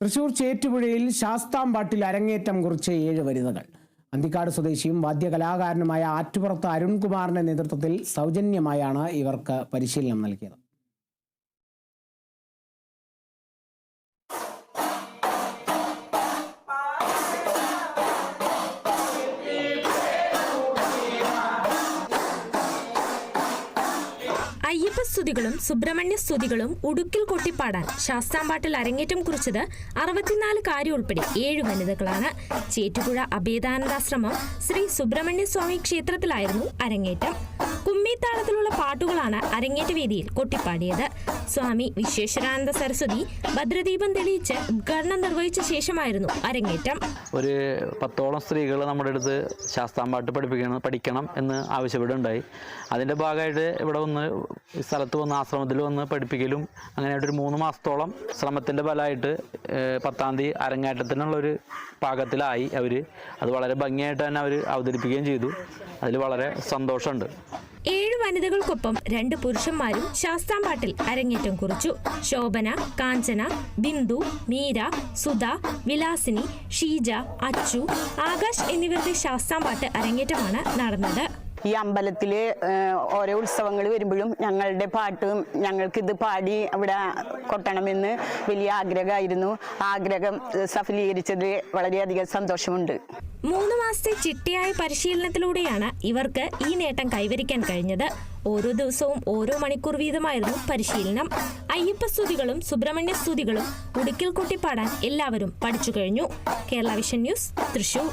തൃശൂർ ചേറ്റുപുഴയിൽ ശാസ്താംപാട്ടിൽ അരങ്ങേറ്റം കുറിച്ച 7 വനിതകൾ. അന്തിക്കാട് സ്വദേശിയും വാദ്യകലാകാരനുമായ ആറ്റുപുറത്ത് അരുൺകുമാറിന്റെ നേതൃത്വത്തിൽ സൗജന്യമായാണ് ഇവർക്ക് പരിശീലനം നൽകിയത്. അയ്യപ്പസ്തുതികളും സുബ്രഹ്മണ്യ സ്തുതികളും ഉടുക്കിൽ കൊട്ടിപ്പാടാൻ ശാസ്താംപാട്ടിൽ അരങ്ങേറ്റം കുറിച്ചത് 64 കാരി ഉൾപ്പെടെ 7 വനിതകളാണ്. ചേറ്റുപുഴ അഭേദാനന്ദാശ്രമം ശ്രീ സുബ്രഹ്മണ്യ സ്വാമി ക്ഷേത്രത്തിലായിരുന്നു അരങ്ങേറ്റം. കുമ്മിത്താളത്തിലുള്ള പാട്ടുകളാണ് അരങ്ങേറ്റ വേദിയിൽ കൊട്ടിപ്പാടിയത്. സ്വാമി വിശ്വേശ്വരാനന്ദ സരസ്വതി ഭദ്രദീപം തെളിയിച്ച് ഉദ്ഘാടനം നിർവഹിച്ച ശേഷമായിരുന്നു അരങ്ങേറ്റം. ഒരു 10ഓളം സ്ത്രീകൾ നമ്മുടെ അടുത്ത് ശാസ്താംപാട്ട് പഠിക്കണം എന്ന് ആവശ്യപ്പെടുണ്ടായി. അതിൻ്റെ ഭാഗമായിട്ട് ഇവിടെ വന്ന് സ്ഥലത്ത് വന്ന് ആശ്രമത്തിൽ വന്ന് പഠിപ്പിക്കലും അങ്ങനെയായിട്ടൊരു 3 മാസത്തോളം ശ്രമത്തിൻ്റെ ഫലമായിട്ട് 10-ാം തീയതി അരങ്ങേറ്റത്തിനുള്ളൊരു പാകത്തിലായി അവർ. അത് വളരെ ഭംഗിയായിട്ട് തന്നെ അവർ അവതരിപ്പിക്കുകയും ചെയ്തു. അതിൽ വളരെ സന്തോഷമുണ്ട്. 7 വനിതകൾക്കൊപ്പം 2 പുരുഷന്മാരും ശാസ്താംപാട്ടിൽ അരങ്ങേറ്റം കുറിച്ചു. ശോഭന, കാഞ്ചന, ബിന്ദു, മീര, സുധ, വിലാസിനി, ഷീജ, അച്ചു, ആകാശ് എന്നിവരുടെ ശാസ്താംപാട്ട് അരങ്ങേറ്റമാണ് നടന്നത്. ഈ അമ്പലത്തിൽ ഓരോ ഉത്സവങ്ങൾ വരുമ്പോഴും ഞങ്ങളുടെ പാട്ടും ഞങ്ങൾക്കിത് പാടി അവിടെ കൊട്ടണമെന്ന് വലിയ ആഗ്രഹമായിരുന്നു. ആഗ്രഹം സഫലീകരിച്ചതിൽ വളരെയധികം സന്തോഷമുണ്ട്. 3 മാസത്തെ ചിട്ടയായ പരിശീലനത്തിലൂടെയാണ് ഇവർക്ക് ഈ നേട്ടം കൈവരിക്കാൻ കഴിഞ്ഞത്. ഓരോ ദിവസവും ഓരോ മണിക്കൂർ വീതമായിരുന്നു പരിശീലനം. അയ്യപ്പസ്തുതികളും സുബ്രഹ്മണ്യ സ്തുതികളും ഉടുക്കിൽ കൊട്ടിപ്പാടാൻ എല്ലാവരും പഠിച്ചു കഴിഞ്ഞു. Kerala vision news, Thrissur.